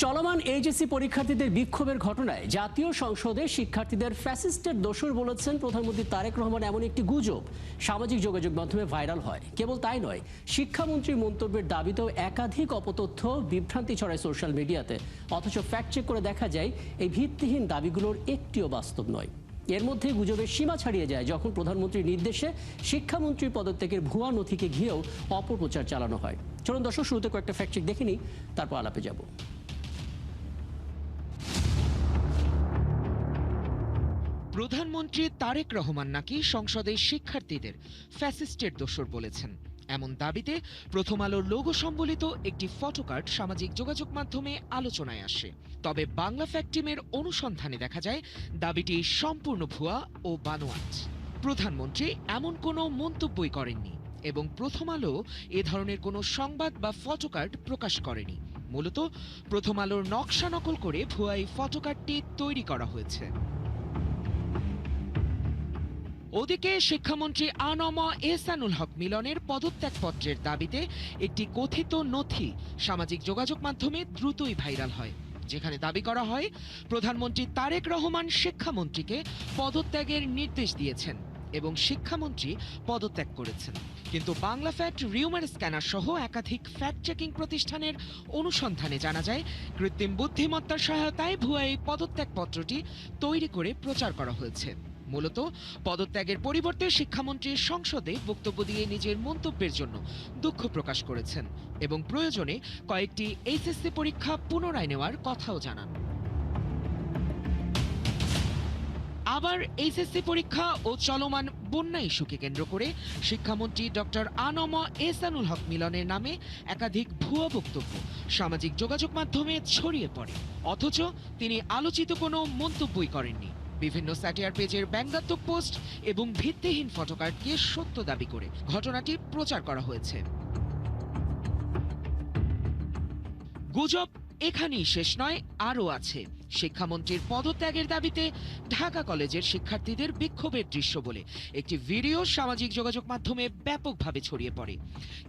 চলমান এইচএসসি পরীক্ষার্থীদের বিক্ষোভের ঘটনায় জাতীয় সংসদে শিক্ষার্থীদের ফ্যাসিস্টের দোসর বলেছেন প্রধানমন্ত্রী তারেক রহমান। এমন একটি গুজব সামাজিক যোগাযোগ মাধ্যমে ভাইরাল হয়। কেবল তাই নয়, শিক্ষামন্ত্রীর মন্তব্যের দাবিতেও একাধিক অপতথ্য বিভ্রান্তি ছড়ায় সোশ্যাল মিডিয়াতে। অথচ ফ্যাক্ট চেক করে দেখা যায় এই ভিত্তিহীন দাবিগুলোর একটিও বাস্তব নয়। এর মধ্যে গুজবের সীমা ছাড়িয়ে যায় যখন প্রধানমন্ত্রীর নির্দেশে শিক্ষামন্ত্রীর পদত্যাগের ভুয়া নথিকে ঘিরেও অপপ্রচার চালানো হয়। চলুন দর্শক, শুরুতে কয়েকটা ফ্যাক্ট চেক দেখে নিই, তারপর আলাপে যাব। প্রধানমন্ত্রী তারেক রহমান নাকি সংসদের শিক্ষার্থীদের ফ্যাসিস্টের দোসর বলেছেন, এমন দাবিতে প্রথম আলোর লোগো সম্বলিত একটি ফটোকার্ড সামাজিক যোগাযোগ মাধ্যমে আলোচনায় আসে। তবে বাংলা ফ্যাক্ট টিমের অনুসন্ধানে দেখা যায় দাবিটি সম্পূর্ণ ভুয়া ও বানোয়াট। প্রধানমন্ত্রী এমন কোনো মন্তব্যই করেননি এবং প্রথম আলো এ ধরনের কোনো সংবাদ বা ফটোকার্ড প্রকাশ করেনি। মূলত প্রথম আলোর নকশা নকল করে ভুয়া এই ফটোকার্ডটি তৈরি করা হয়েছে। ওদিকে শিক্ষামন্ত্রী আ.ন.ম এহসানুল হক মিলনের পদত্যাগপত্রের দাবিতে একটি কথিত নথি সামাজিক যোগাযোগ মাধ্যমে দ্রুতই ভাইরাল হয়, যেখানে দাবি করা হয় প্রধানমন্ত্রী তারেক রহমান শিক্ষামন্ত্রীকে পদত্যাগের নির্দেশ দিয়েছেন এবং শিক্ষামন্ত্রী পদত্যাগ করেছেন। কিন্তু বাংলা ফ্যাক্ট, রিউমার স্ক্যানার সহ একাধিক ফ্যাক্ট চেকিং প্রতিষ্ঠানের অনুসন্ধানে জানা যায় কৃত্রিম বুদ্ধিমত্তার সহায়তায় ভুয়া এই পদত্যাগপত্রটি তৈরি করে প্রচার করা হয়েছে। মূলত পদত্যাগের পরিবর্তে শিক্ষামন্ত্রী সংসদে বক্তব্য দিয়ে নিজের মন্তব্যের জন্য দুঃখ প্রকাশ করেছেন এবং প্রয়োজনে কয়েকটি এইচএসসি পরীক্ষা পুনরায় নেওয়ার কথাও জানান। আবার এইচএসসি পরীক্ষা ও চলমান বন্যা ইস্যুকে কেন্দ্র করে শিক্ষামন্ত্রী ডক্টর আ.ন.ম এহসানুল হক মিলনের নামে একাধিক ভুয়া বক্তব্য সামাজিক যোগাযোগ মাধ্যমে ছড়িয়ে পড়ে, অথচ তিনি আলোচিত কোনো মন্তব্যই করেননি। বিভিন্ন স্যাটিয়ার পেজের ব্যঙ্গাত্মক পোস্ট এবং ভিত্তিহীন ফটোকার্ড দিয়ে সত্য দাবি করে ঘটনাটি প্রচার করা হয়েছে। গুজব এখানেই শেষ নয়, আরও আছে। শিক্ষামন্ত্রীর পদত্যাগের দাবিতে ঢাকা কলেজের শিক্ষার্থীদের বিক্ষোভের দৃশ্য বলে একটি ভিডিও সামাজিক যোগাযোগ মাধ্যমে ব্যাপকভাবে ছড়িয়ে পড়ে,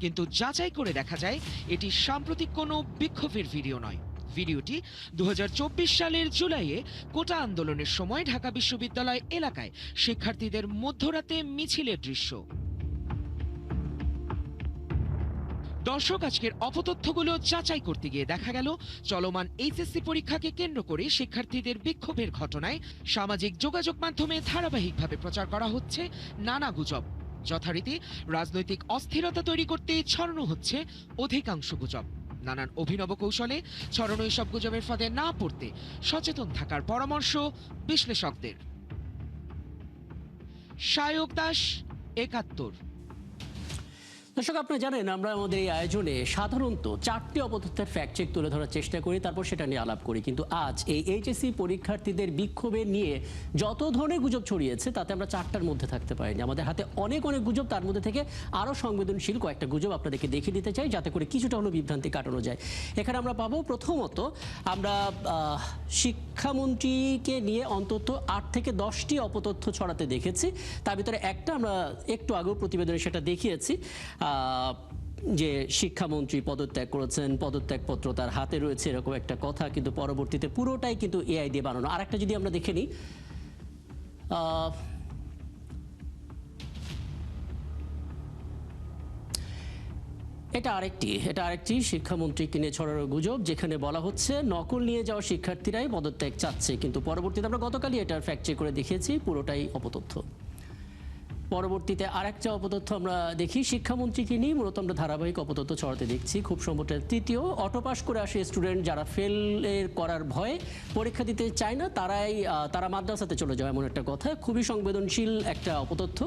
কিন্তু যাচাই করে দেখা যায় এটি সাম্প্রতিক কোনো বিক্ষোভের ভিডিও নয়। ভিডিওটি 2024 সালের জুলাইয়ে কোটা আন্দোলনের সময় ঢাকা বিশ্ববিদ্যালয় এলাকায় শিক্ষার্থীদের মধ্যরাতে মিছিলের দৃশ্য। দর্শক, আজকের অপতথ্যগুলো যাচাই করতে গিয়ে দেখা গেল চলমান এইচএসসি পরীক্ষাকে কেন্দ্র করে শিক্ষার্থীদের বিক্ষোভের ঘটনায় সামাজিক যোগাযোগ মাধ্যমে ধারাবাহিকভাবে প্রচার করা হচ্ছে নানা গুজব। যথারীতি রাজনৈতিক অস্থিরতা তৈরি করতে ছড়ানো হচ্ছে অধিকাংশ গুজব। নানান অভিনব কৌশলে ছড়ানো এসব গুজবের ফাঁদে না পড়তে সচেতন থাকার পরামর্শ বিশ্লেষকদের। সায়ক দাস, ৭১। দর্শক, আপনারা জানেন আমরা আমাদের এই আয়োজনে সাধারণত 4টি অপতথ্যের ফ্যাক্ট চেক তুলে ধরার চেষ্টা করি, তারপর সেটা নিয়ে আলাপ করি। কিন্তু আজ এই এইচএসসি পরীক্ষার্থীদের বিক্ষোভের নিয়ে যত ধরনের গুজব ছড়িয়েছে তাতে আমরা 4টার মধ্যে থাকতে পারিনি। আমাদের হাতে অনেক গুজব, তার মধ্যে থেকে আরও সংবেদনশীল কয়েকটা গুজব আপনাদেরকে দেখিয়ে দিতে চাই, যাতে করে কিছুটা হলেও বিভ্রান্তি কাটানো যায়। এখানে আমরা পাবো, প্রথমত আমরা শিক্ষামন্ত্রীকে নিয়ে অন্তত 8 থেকে 10টি অপতথ্য ছড়াতে দেখেছি। তার ভিতরে একটা আমরা একটু আগেও প্রতিবেদনে সেটা দেখিয়েছি যে শিক্ষামন্ত্রী পদত্যাগ করেছেন, পদত্যাগপত্র তার হাতে রয়েছে, এরকম একটা কথা, কিন্তু পরবর্তীতে পুরোটাই কিন্তু এআই দিয়ে বানানো। আরেকটা যদি আমরা দেখে নিই, এটা আরেকটি শিক্ষামন্ত্রীকে নিয়ে ছড়ানো গুজব, যেখানে বলা হচ্ছে নকল নিয়ে যাওয়া শিক্ষার্থীরাই পদত্যাগ চাচ্ছে, কিন্তু পরবর্তীতে আমরা গতকালই এটার ফ্যাক্ট চেক করে দেখিয়েছি পুরোটাই অপতথ্য। পরবর্তীতে আরেকটা অপতথ্য আমরা দেখি, শিক্ষামন্ত্রীকে নিয়ে মূলত আমরা ধারাবাহিক অপতথ্য ছড়াতে দেখছি। খুব সম্ভবত তৃতীয়, অটোপাস করে আসে স্টুডেন্ট, যারা ফেলের করার ভয়ে পরীক্ষা দিতে চায় না তারা মাদ্রাসাতে চলে যায়, এমন একটা কথা। খুবই সংবেদনশীল একটা অপতথ্য।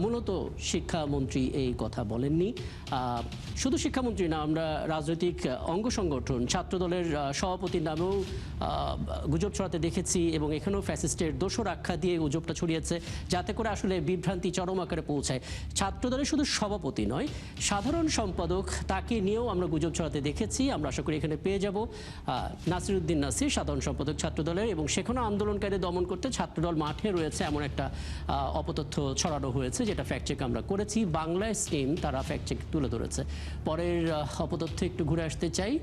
মূলত শিক্ষামন্ত্রী এই কথা বলেননি। শুধু শিক্ষামন্ত্রী না, আমরা রাজনৈতিক অঙ্গ সংগঠন ছাত্রদলের সভাপতির নামেও গুজব ছড়াতে দেখেছি, এবং এখানেও ফ্যাসিস্টের দোসর আখ্যা দিয়ে গুজবটা ছড়িয়েছে, যাতে করে আসলে বিভ্রান্তি চরম আকারে পৌঁছায়। ছাত্রদলের শুধু সভাপতি নয়, সাধারণ সম্পাদক, তাকে নিয়েও আমরা গুজব ছড়াতে দেখেছি। আমরা আশা করি এখানে পেয়ে যাব নাসিরউদ্দিন নাসির, সাধারণ সম্পাদক ছাত্রদলের, এবং সেখানেও আন্দোলনকারীদের দমন করতে ছাত্রদল মাঠে রয়েছে, এমন একটা অপতথ্য ছড়ানো হয়েছে, যেটা ফ্যাক্ট চেক আমরা করেছি। বাংলায় স্ট্রিম তারা ফ্যাক্ট চেক তুলে ধরেছে। পরের অপতথ্য একটু ঘুরে আসতে চাই।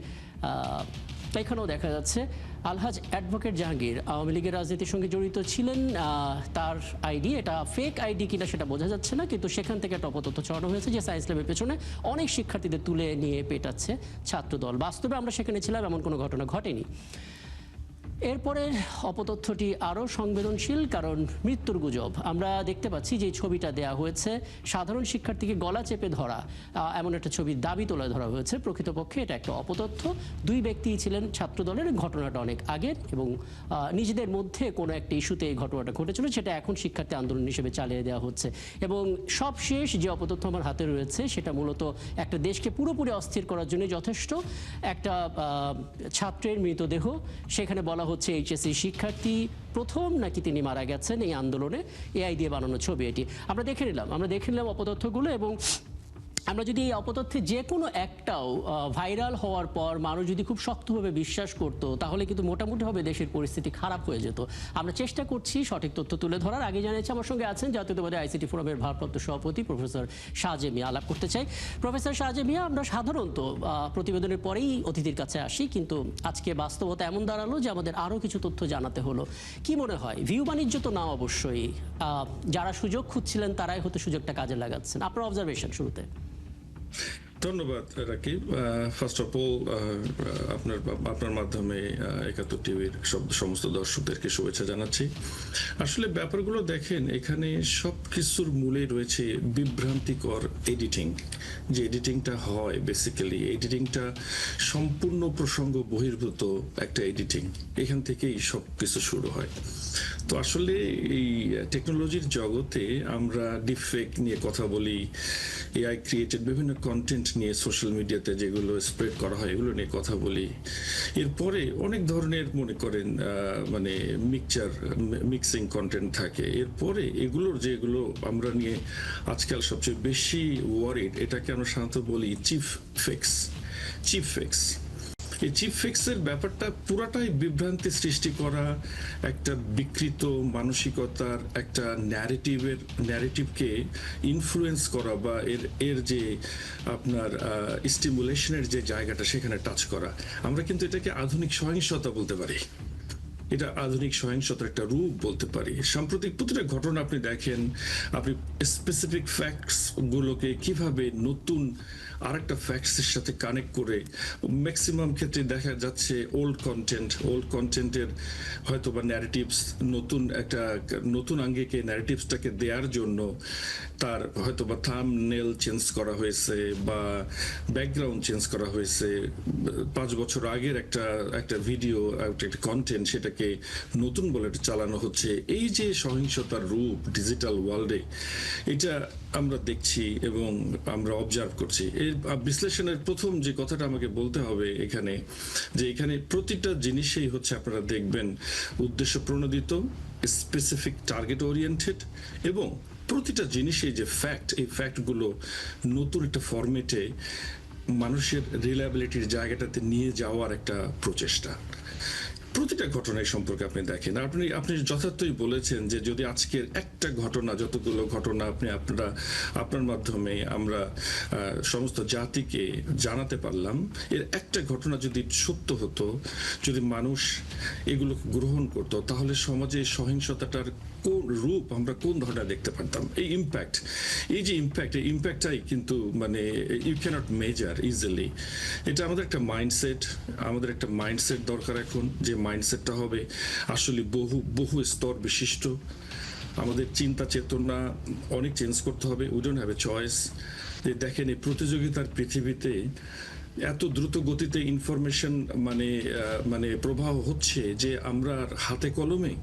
এখানেও দেখা যাচ্ছে আলহাজ অ্যাডভোকেট জাহাঙ্গীর আওয়ামী লীগের রাজনীতির সঙ্গে জড়িত ছিলেন, তার আইডি এটা ফেক আইডি কিনা সেটা বোঝা যাচ্ছে না, কিন্তু সেখান থেকে একটা অপতথ্য ছড়ানো হয়েছে যে সায়েন্স ল্যাবের পেছনে অনেক শিক্ষার্থীদের তুলে নিয়ে পেটাচ্ছে ছাত্রদল। বাস্তবে আমরা সেখানে ছিলাম, এমন কোনো ঘটনা ঘটেনি। এরপরে অপতথ্যটি আরও সংবেদনশীল, কারণ মৃত্যুর গুজব। আমরা দেখতে পাচ্ছি যে ছবিটা দেয়া হয়েছে সাধারণ শিক্ষার্থীকে গলা চেপে ধরা, এমন একটা ছবির দাবি তোলা ধরা হয়েছে। প্রকৃতপক্ষে এটা একটা অপতথ্য। দুই ব্যক্তি ছিলেন ছাত্রদলের, ঘটনাটা অনেক আগের এবং নিজেদের মধ্যে কোনো একটা ইস্যুতে এই ঘটনাটা ঘটেছিল, সেটা এখন শিক্ষার্থী আন্দোলন হিসেবে চালিয়ে দেওয়া হচ্ছে। এবং সবশেষ যে অপতথ্য আমার হাতে রয়েছে সেটা মূলত একটা দেশকে পুরোপুরি অস্থির করার জন্য যথেষ্ট। একটা ছাত্রের মৃতদেহ, সেখানে বলা হচ্ছে এইচএসসি শিক্ষার্থী প্রথম নাকি তিনি মারা গেছেন এই আন্দোলনে, এআই দিয়ে বানানো ছবি এটি। আমরা দেখে নিলাম অপতথ্যগুলো, এবং আমরা যদি এই অপতথ্যে যে কোনো একটাও ভাইরাল হওয়ার পর মানুষ যদি খুব শক্তভাবে বিশ্বাস করত, তাহলে কিন্তু মোটামুটিভাবে দেশের পরিস্থিতি খারাপ হয়ে যেত। আমরা চেষ্টা করছি সঠিক তথ্য তুলে ধরার। আগে জানিয়েছি আমার সঙ্গে আছেন জাতীয়তাবাদী আইসিটি ফোরামের ভারপ্রাপ্ত সভাপতি প্রফেসর শাহজে মিয়া। আলাপ করতে চাই প্রফেসর শাহজে মিয়া। আমরা সাধারণত প্রতিবেদনের পরেই অতিথির কাছে আসি, কিন্তু আজকে বাস্তবতা এমন দাঁড়ালো যে আমাদের আরও কিছু তথ্য জানাতে হলো। কি মনে হয়, ভিউ বাণিজ্য তো না অবশ্যই, যারা সুযোগ খুঁজছিলেন তারাই হয়তো সুযোগটা কাজে লাগাচ্ছেন? আপনার অবজারভেশন শুরুতে। ধন্যবাদ রাকিব। ফার্স্ট অফ অল আপনার মাধ্যমে ৭১ টিভির সমস্ত দর্শকদেরকে শুভেচ্ছা জানাচ্ছি। আসলে ব্যাপারগুলো দেখেন, এখানে সব কিছুর মূলে রয়েছে বিভ্রান্তিকর এডিটিং। যে এডিটিংটা হয়, বেসিক্যালি এডিটিংটা সম্পূর্ণ প্রসঙ্গ বহির্ভূত একটা এডিটিং। এখান থেকেই সব কিছু শুরু হয়। তো আসলে এই টেকনোলজির জগতে আমরা ডিপফেক নিয়ে কথা বলি, এআই ক্রিয়েটেড বিভিন্ন কন্টেন্ট নিয়ে সোশ্যাল মিডিয়াতে যেগুলো স্প্রেড করা হয় এগুলো নিয়ে কথা বলি। এরপরে অনেক ধরনের মনে করেন মানে মিক্সিং কন্টেন্ট থাকে। এরপরে এগুলোর যেগুলো আমরা নিয়ে আজকাল সবচেয়ে বেশি ওয়ারিড, এটাকে আমরা সাধারণত বলি চিপ ফেক্স। এই চিপ ফিক্সের ব্যাপারটা পুরাটাই বিভ্রান্তি সৃষ্টি করা, একটা বিকৃত মানসিকতার একটা ন্যারেটিভকে ইনফ্লুয়েন্স করা, বা এর যে আপনার স্টিমুলেশনের যে জায়গাটা সেখানে টাচ করা। আমরা কিন্তু এটাকে আধুনিক সহিংসতা বলতে পারি। এটা আধুনিক সহিংসতার একটা রূপ বলতে পারি। সাম্প্রতিক প্রতিটা ঘটনা আপনি দেখেন, আপনি স্পেসিফিক ফ্যাক্টস গুলোকে কিভাবে নতুন আরেকটা ফ্যাক্টসের সাথে কানেক্ট করে, ম্যাক্সিমাম ক্ষেত্রে দেখা যাচ্ছে ওল্ড কন্টেন্টের হয়তো বা ন্যারেটিভস নতুন আঙ্গিকে ন্যারেটিভসটাকে দেওয়ার জন্য তার হয়তো বা থাম্বনেল চেঞ্জ করা হয়েছে বা ব্যাকগ্রাউন্ড চেঞ্জ করা হয়েছে। 5 বছর আগের একটা ভিডিও, একটা কন্টেন্ট, সেটাকে নতুন বলে চালানো হচ্ছে। এই যে সহিংসতার রূপ ডিজিটাল ওয়ার্ল্ডে, এটা আমরা দেখছি এবং আমরা অবজার্ভ করছি। এর বিশ্লেষণের প্রথম যে কথাটা আমাকে বলতে হবে এখানে, যে এখানে প্রতিটা জিনিসেই হচ্ছে আপনারা দেখবেন উদ্দেশ্য প্রণোদিত, স্পেসিফিক টার্গেট ওরিয়েন্টেড, এবং প্রতিটা জিনিসে যে এই ফ্যাক্টগুলো নতুন একটা ফরম্যাটে মানুষের রিলায়েবিলিটির জায়গাটাতে নিয়ে যাওয়ার একটা প্রচেষ্টা। প্রতিটা ঘটনায় সম্পর্কে আপনি দেখেন, আপনি যথার্থই বলেছেন যে যদি আজকের একটা ঘটনা, যতগুলো ঘটনা আপনার মাধ্যমে আমরা সমস্ত জাতিকে জানাতে পারলাম, এর একটা ঘটনা যদি সত্য হতো, যদি মানুষ এগুলো গ্রহণ করত, তাহলে সমাজে সহিংসতাটার কোন রূপ আমরা কোন ধরনের দেখতে পারতাম। এই ইম্প্যাক্টটাই কিন্তু মানে ইউ ক্যানট মেজার ইজিলি। এটা আমাদের একটা মাইন্ডসেট দরকার এখন, যে মাইন্ডসেটটা হবে আসলে বহু স্তর বিশিষ্ট। আমাদের চিন্তা চেতনা অনেক চেঞ্জ করতে হবে। We don't have a choice. দেখেন, এই প্রতিযোগিতার পৃথিবীতে এত দ্রুত গতিতে ইনফরমেশন মানে প্রবাহ হচ্ছে যে আমরা হাতে কলমে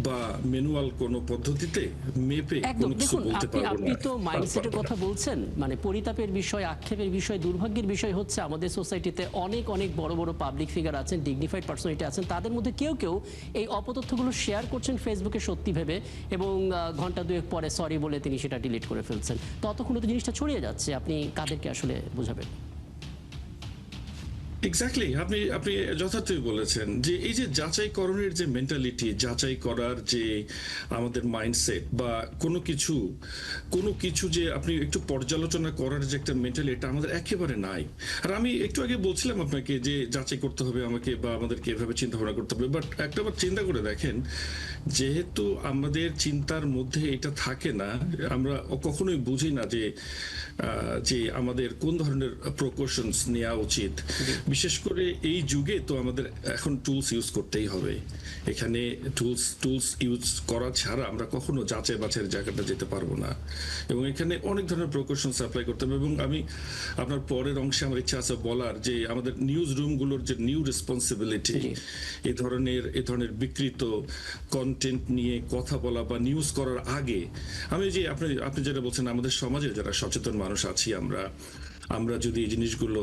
বা ম্যানুয়াল কোন পদ্ধতিতে মেপে কোনো কিছু বলতে পারবো না। আপনি তো মাইন্ডসেটের কথা বলছেন, মানে পরিতাপের বিষয়, আক্ষেপের বিষয়, দুর্ভাগ্যের বিষয় হচ্ছে আমাদের সোসাইটিতে অনেক বড় পাবলিক ফিগার আছেন, ডিগনিফাইড পার্সোনালিটি আছেন, তাদের মধ্যে কেউ এই অপতথ্যগুলো শেয়ার করছেন ফেসবুকে সত্যি ভেবে, এবং ঘন্টা দুয়েক পরে সরি বলে তিনি সেটা ডিলিট করে ফেলছেন। ততক্ষণ তো জিনিসটা ছড়িয়ে যাচ্ছে। আপনি কাদেরকে আসলে বোঝাবেন? এক্স্যাক্টলি, আপনি আপনি যথার্থই বলেছেন যে এই যে যাচাইকরণের যে মেন্টালিটি, যাচাই করার যে আমাদের মাইন্ডসেট বা কোনো কিছু যে আপনি একটু পর্যালোচনা করার যে একটা মেন্টালিটি, এটা আমাদের একেবারে নাই। আর আমি একটু আগে বলছিলাম আপনাকে যে যাচাই করতে হবে আমাকে বা আমাদেরকে এভাবে চিন্তা ভাবনা করতে হবে, বাট একটাবার চিন্তা করে দেখেন, যেহেতু আমাদের চিন্তার মধ্যে এটা থাকে না, আমরা কখনোই বুঝি না যে যে আমাদের কোন ধরনের প্রিকশনস নেওয়া উচিত। বিশেষ করে এই যুগে তো আমাদের এখন টুলস ইউজ করতেই হবে। এখানে টুলস ইউজ করা ছাড়া আমরা কখনো যাচাই বাছাইয়ের জায়গাটা যেতে পারবো না, এবং এখানে অনেক ধরনের প্রিকশনস অ্যাপ্লাই করতে হবে। এবং আমি আপনার পরের অংশে আমার ইচ্ছা আছে বলার যে আমাদের নিউজ রুমগুলোর যে নিউ রেসপন্সিবিলিটি, এই ধরনের বিকৃত কন্টেন্ট নিয়ে কথা বলা বা নিউজ করার আগে, আমি যে আপনি যেটা বলছেন, আমাদের সমাজে যারা সচেতন মানুষ আছি, আমরা যদি এই জিনিসগুলো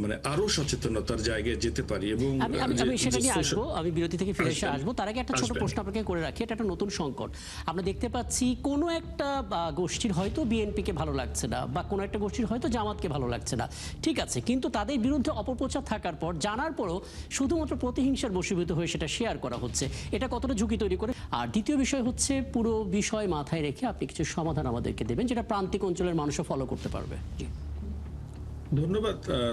মানে আরো সচেতনতার জায়গায় যেতে পারি। এবং আমি সেটা নিয়ে আসবো, আমি বিরতি থেকে ফিরে এসে আসবো। তার আগে একটা ছোট প্রশ্ন আপনাকে করে রাখি। এটা একটা নতুন সংকট আমরা দেখতে পাচ্ছি। কোনো একটা গোষ্ঠীর হয়তো বিএনপিকে ভালো লাগছে না, বা কোনো একটা গোষ্ঠীর হয়তো জামাতকে ভালো লাগছে না, ঠিক আছে, কিন্তু তাদের বিরুদ্ধে অপপ্রচার থাকার পর, জানার পরও শুধুমাত্র প্রতিহিংসার বশীভূত হয়ে সেটা শেয়ার করা হচ্ছে। এটা কতটা ঝুঁকি তৈরি করে? আর দ্বিতীয় বিষয় হচ্ছে, পুরো বিষয় মাথায় রেখে আপনি কিছু সমাধান আমাদেরকে দেবেন যেটা প্রান্তিক অঞ্চলের মানুষও ফলো করতে পারবে। জি,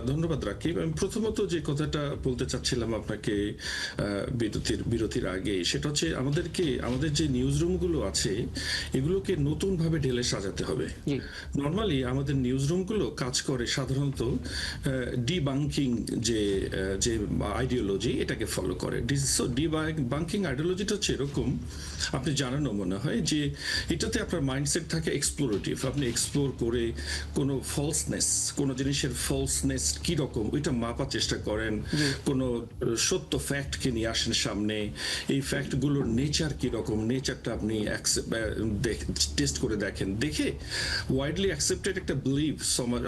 ধন্যবাদ রাকিব। আমি প্রথমত যে কথাটা বলতে চাচ্ছিলাম আপনাকে বিরতির আগে, সেটা হচ্ছে আমাদের যে নিউজ রুমগুলো আছে, এগুলোকে নতুন ভাবে ঢেলে সাজাতে হবে। নর্মালি আমাদের নিউজ রুমগুলো কাজ করে সাধারণত ডিবাঙ্কিং যে আইডিওলজি, এটাকে ফলো করে। ডিবাঙ্কিং আইডিওলজিটা হচ্ছে এরকম, আপনি জানানো মনে হয় যে এটাতে আপনার মাইন্ডসেট থাকে এক্সপ্লোরেটিভ। আপনি এক্সপ্লোর করে কোনো কোনো জিনিসের ফলসনেস কি রকম ওইটা মাপার চেষ্টা করেন, কোনো সত্য ফ্যাক্টকে নিয়ে আসেন সামনে, এই ফ্যাক্টগুলোর নেচার কি রকম, নেচারটা আপনি টেস্ট করে দেখেন, দেখে ওয়াইডলি অ্যাকসেপ্টেড একটা বিলিভ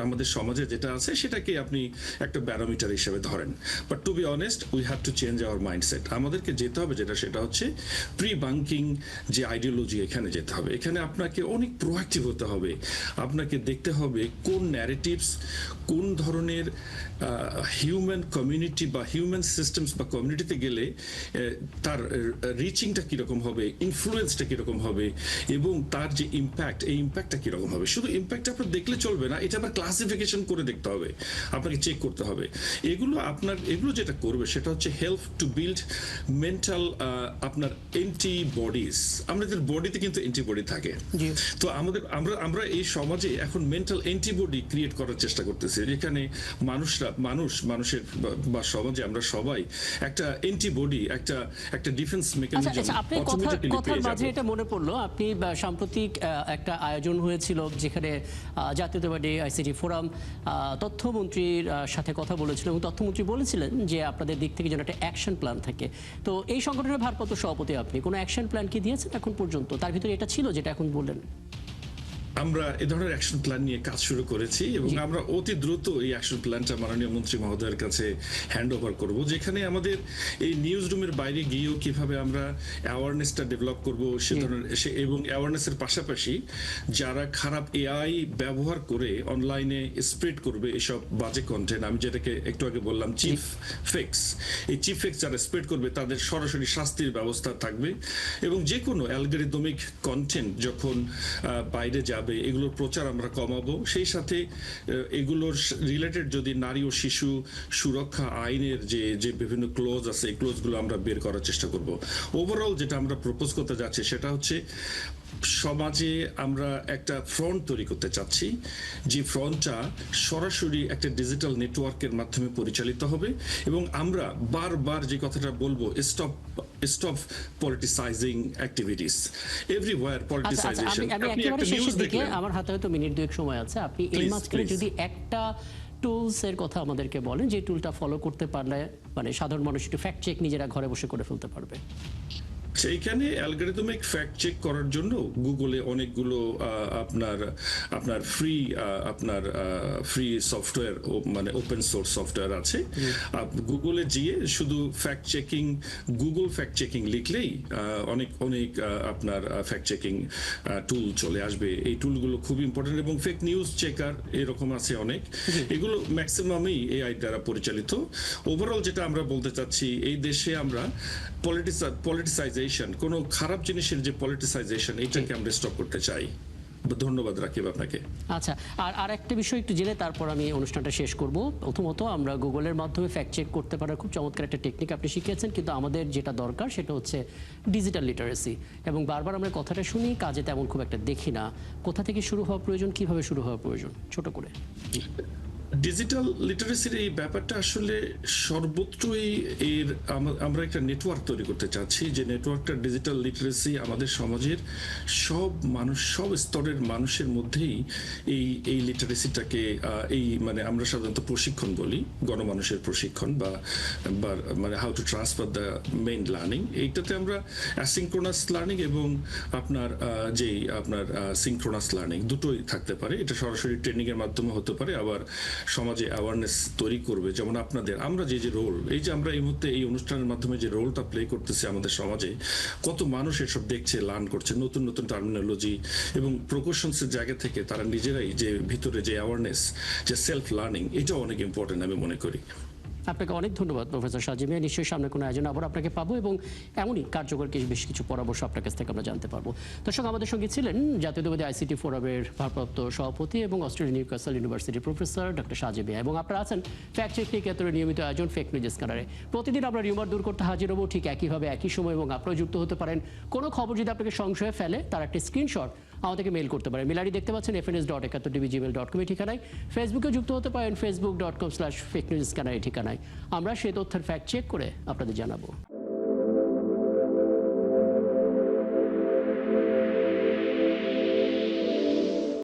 আমাদের সমাজে যেটা আছে সেটাকে আপনি একটা ব্যারোমিটার হিসেবে ধরেন। But to be honest, we have to change our mindset. আমাদেরকে যেতে হবে সেটা হচ্ছে প্রি বাঙ্কিং যে আইডিওলজি, এখানে যেতে হবে। এখানে আপনাকে অনেক প্রোঅ্যাক্টিভ হতে হবে। আপনাকে দেখতে হবে কোন ন্যারেটিভস, কোন ধরনের হিউম্যান কমিউনিটি বা হিউম্যান সিস্টেমস বা কমিউনিটিতে গেলে তার রিচিংটা কিরকম হবে, ইনফ্লুয়েন্সটা কিরকম হবে, এবং তার যে ইম্প্যাক্ট, এই ইম্প্যাক্টটা কিরকম হবে। শুধু ইম্প্যাক্ট আপনার দেখলে চলবে না, এটা আবার ক্লাসিফিকেশন করে দেখতে হবে, আপনাকে চেক করতে হবে। এগুলো যেটা করবে সেটা হচ্ছে হেল্প টু বিল্ড মেন্টাল আপনার অ্যান্টিবডিজ। আমাদের বডিতে কিন্তু অ্যান্টিবডি থাকে, তো আমরা এই সমাজে এখন মেন্টাল অ্যান্টিবডি ক্রিয়েট করার চেষ্টা করতেছি, যেখানে মানুষের বা সমাজে আমরা সবাই একটা অ্যান্টিবডি, একটা ডিফেন্স মেকানিজম অটোমেটিক্যালি পেয়ে যাব। মাঝে এটা মনে পড়লো, আপনি সাম্প্রতিক একটা আয়োজন হয়েছিল যেখানে জাতীয়তাবাদী আইসিটি ফোরাম তথ্যমন্ত্রীর সাথে কথা বলেছিল, এবং তথ্যমন্ত্রী বলেছিলেন যে আপনাদের দিক থেকে যেন একটা অ্যাকশন প্ল্যান থাকে। তো এই সংগঠনের ভারপ্রাপ্ত সভাপতি আপনি কোনো অ্যাকশন প্ল্যান কি দিয়েছেন এখন পর্যন্ত? তার ভিতরে এটা ছিল যেটা এখন বললেন। আমরা এ ধরনের অ্যাকশন প্ল্যান নিয়ে কাজ শুরু করেছি, এবং আমরা অতি দ্রুত এই অ্যাকশন প্ল্যানটা মাননীয় মন্ত্রী মহোদয়ের কাছে হ্যান্ড ওভার করবো, যেখানে আমাদের এই নিউজ রুমের বাইরে গিয়েও কিভাবে আমরা অ্যাওয়ারনেসটা ডেভেলপ করব সে ধরনের, এবং অ্যাওয়ারনেসের পাশাপাশি যারা খারাপ এআই ব্যবহার করে অনলাইনে স্প্রেড করবে এসব বাজে কন্টেন্ট, আমি যেটাকে একটু আগে বললাম চিফ ফেক্স, এই চিফ ফেক্স যারা স্প্রেড করবে তাদের সরাসরি শাস্তির ব্যবস্থা থাকবে। এবং যে কোনো অ্যালগরিদমিক কন্টেন্ট যখন বাইরে যাবে, এগুলোর প্রচার আমরা কমাবো। সেই সাথে এগুলোর রিলেটেড যদি নারী ও শিশু সুরক্ষা আইনের যে বিভিন্ন ক্লোজ আছে, এই ক্লোজগুলো আমরা বের করার চেষ্টা করব। ওভারঅল যেটা আমরা প্রপোজ করতে যাচ্ছি সেটা হচ্ছে সমাজে আমরা একটা ফ্রন্ট তৈরি করতে চাচ্ছি, যে ফ্রন্টটা সরাসরি একটা ডিজিটাল নেটওয়ার্কের মাধ্যমে পরিচালিত হবে। এবং আমরা বারবার যে কথাটা বলবো, স্টপ পলিটিসাইজিং অ্যাক্টিভিটিস এভরিওয়্যার, পলিটিসাইজেশন। আমি একেবারে শেষের দিকে, আমার হাতে হয়তো মিনিট দুয়েক সময় আছে, আপনি এই মাঝখানে যদি একটা টুলস এর কথা আমাদেরকে বলেন যে টুলটা ফলো করতে পারলে মানে সাধারণ মানুষ একটু ফ্যাক্ট চেক নিজেরা ঘরে বসে করে ফেলতে পারবে। সেইখানে অ্যালগরিদমিক ফ্যাক্ট চেক করার জন্য গুগলে অনেকগুলো আপনার ফ্রি সফটওয়্যার, মানে ওপেন সোর্স সফটওয়্যার আছে। গুগলে গিয়ে শুধু গুগল ফ্যাক্ট চেকিং লিখলেই অনেক আপনার ফ্যাক্ট চেকিং টুল চলে আসবে। এই টুলগুলো খুব ইম্পর্টেন্ট, এবং ফেক নিউজ চেকার এরকম আছে অনেক। এগুলো ম্যাক্সিমামই এআই দ্বারা পরিচালিত। ওভারঅল যেটা আমরা বলতে চাচ্ছি, এই দেশে আমরা পলিটিসাইজেশন, কোনো খারাপ জিনিসের যে পলিটিসাইজেশন, এইটাকে আমরা স্টপ করতে চাই। ধন্যবাদ রাকিব আপনাকে। আচ্ছা, আর একটা বিষয় একটু জেনে তারপর আমি অনুষ্ঠানটা শেষ করব। প্রথমত, আমরা গুগলের মাধ্যমে ফ্যাক্ট চেক করতে পারার খুব চমৎকার একটা টেকনিক আপনি শিখিয়েছেন, কিন্তু আমাদের যেটা দরকার সেটা হচ্ছে ডিজিটাল লিটারেসি, এবং বারবার আমরা কথাটা শুনি, কাজে তেমন খুব একটা দেখি না। কোথা থেকে শুরু হওয়া প্রয়োজন, কিভাবে শুরু হওয়া প্রয়োজন, ছোট করে? ডিজিটাল লিটারেসির এই ব্যাপারটা আসলে সর্বত্রই আমরা একটা নেটওয়ার্ক তৈরি করতে চাচ্ছি, যে নেটওয়ার্কটা ডিজিটাল লিটারেসি আমাদের সমাজের সব স্তরের মানুষের মধ্যেই এই লিটারেসিটাকে মানে আমরা সাধারণত প্রশিক্ষণ বলি, গণমানুষের প্রশিক্ষণ, বা মানে how to transfer the main learning. এইটাতে আমরা অ্যাসিনক্রোনাস লার্নিং এবং আপনার সিনক্রোনাস লার্নিং দুটোই থাকতে পারে। এটা সরাসরি ট্রেনিং এর মাধ্যমে হতে পারে, আবার সমাজে অ্যাওয়ারনেস তৈরি করবে। যেমন আমরা যে রোল, এই যে আমরা এই মুহূর্তে এই অনুষ্ঠানের মাধ্যমে যে রোলটা প্লে করতেছি আমাদের সমাজে, কত মানুষ এসব দেখছে, লার্ন করছে, নতুন নতুন টার্মিনোলজি এবং প্রকৌশলসের জায়গা থেকে তারা নিজেরাই যে ভিতরে যে অ্যাওয়ারনেস, যে সেলফ লার্নিং, এটাও অনেক ইম্পর্টেন্ট আমি মনে করি। আপনাকে অনেক ধন্যবাদ প্রফেসর সাজিদ মিয়া। নিশ্চয়ই সামনে কোনো আয়োজন আবার আপনাকে পাবো, এবং এমনই কার্যকর বেশ কিছু পরামর্শ আপনার কাছ থেকে আমরা জানতে পারবো। দর্শক, আমাদের সঙ্গে ছিলেন জাতীয়তাবাদী আইসিটি ফোরামের ভারপ্রাপ্ত সভাপতি এবং অস্ট্রেলিয়া নিউক্যাসল ইউনিভার্সিটির প্রফেসর ডক্টর সাজিদ মিয়া, এবং আপনারা আছেন ফ্যাক্ট চেক একাত্তরের নিয়মিত আয়োজন ফেক নিউজ স্ক্যানারে। প্রতিদিন আমরা রিউমার দূর করতে হাজির হবো ঠিক একইভাবে একই সময়, এবং আপনারা যুক্ত হতে পারেন। কোনো খবর যদি আপনাকে সংশয়ে ফেলে, তার একটা স্ক্রিনশট আমাদেরকে মেইল করতে পারেন। মেলারি দেখতে পাচ্ছেন fns.71tv@gmail.com এই ঠিকানায়। ফেসবুকে যুক্ত হতে পারেন facebook.com/fakenewsscanner এই ঠিকানায়। আমরা সেই তথ্যের ফ্যাক্ট চেক করে আপনাদের জানাবো।